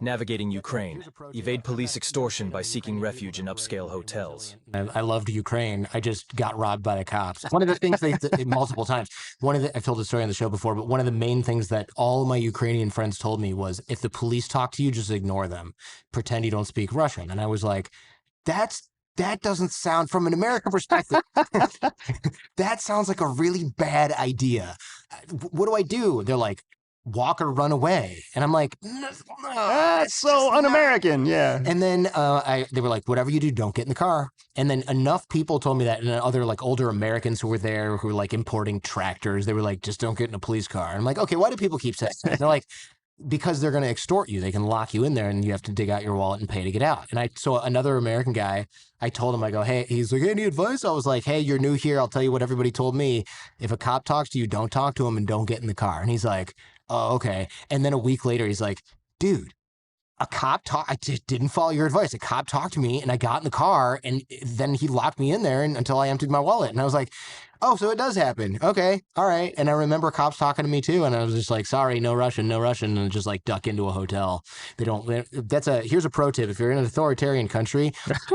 Navigating Ukraine. Evade police extortion by seeking refuge in upscale hotels. I loved Ukraine. I just got robbed by the cops. One of the things multiple times, I've told the story on the show before, but one of the main things that all of my Ukrainian friends told me was, if the police talk to you, just ignore them. Pretend you don't speak Russian. And I was like, that doesn't sound, from an American perspective, that sounds like a really bad idea. What do I do? They're like, walk or run away. And I'm like, that's so un-American. Yeah. And then they were like, whatever you do, don't get in the car. And then enough people told me that, and other like older Americans who were there, who were like importing tractors, they were like, just don't get in a police car. And I'm like, okay, why do people keep saying that? And they're like, because they're going to extort you. They can lock you in there and you have to dig out your wallet and pay to get out. And I saw another American guy, I told him, I go, hey, he's like, any advice? I was like, hey, you're new here. I'll tell you what everybody told me. If a cop talks to you, don't talk to him and don't get in the car. And he's like, oh, okay. And then a week later, he's like, dude, I didn't follow your advice. A cop talked to me and I got in the car and then he locked me in there until I emptied my wallet. And I was like, oh, so it does happen. Okay. All right. And I remember cops talking to me too. And I was just like, sorry, no Russian. And just like duck into a hotel. Here's a pro tip. If you're in an authoritarian country,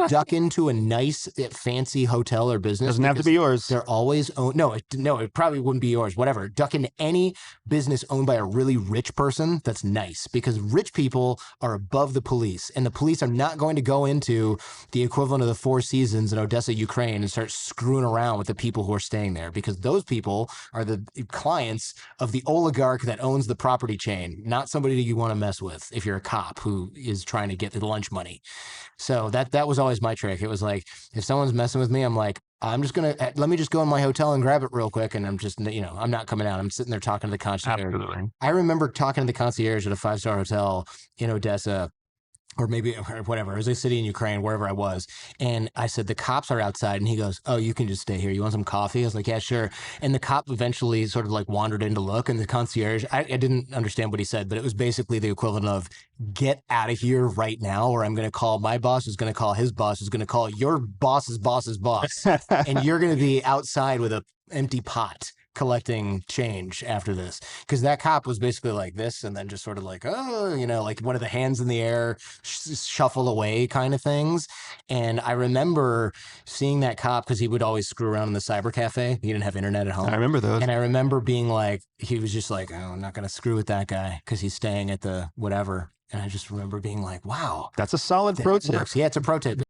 duck into a nice, fancy hotel or business. Doesn't have to be yours. They're always owned. No, it probably wouldn't be yours. Whatever. Duck into any business owned by a really rich person that's nice, because rich people are above the police, and the police are not going to go into the equivalent of the Four Seasons in Odessa, Ukraine, and start screwing around with the people who are staying there, because those people are the clients of the oligarch that owns the property chain, not somebody that you want to mess with if you're a cop who is trying to get the lunch money. So that was always my trick. It was like, if someone's messing with me, I'm like, let me just go in my hotel and grab it real quick. And I'm just, I'm not coming out. I'm sitting there talking to the concierge. Absolutely. I remember talking to the concierge at a 5-star hotel in Odessa, or maybe whatever, it was a city in Ukraine, wherever I was. And I said, the cops are outside. And he goes, oh, you can just stay here. You want some coffee? I was like, yeah, sure. And the cop eventually sort of like wandered in to look. And the concierge, I didn't understand what he said, but it was basically the equivalent of, get out of here right now, or I'm going to call my boss, who's going to call his boss, who's going to call your boss's boss's boss. And you're going to be outside with an empty pot collecting change after this. Because that cop was basically like this, and then just sort of like, oh, like one of the hands in the air, shuffle away kind of things. And I remember seeing that cop, because he would always screw around in the cyber cafe. He didn't have internet at home. I remember those. And I remember being like, he was just like, oh, I'm not going to screw with that guy because he's staying at the whatever. And I just remember being like, wow. That's a solid pro tip. Yeah, it's a pro tip.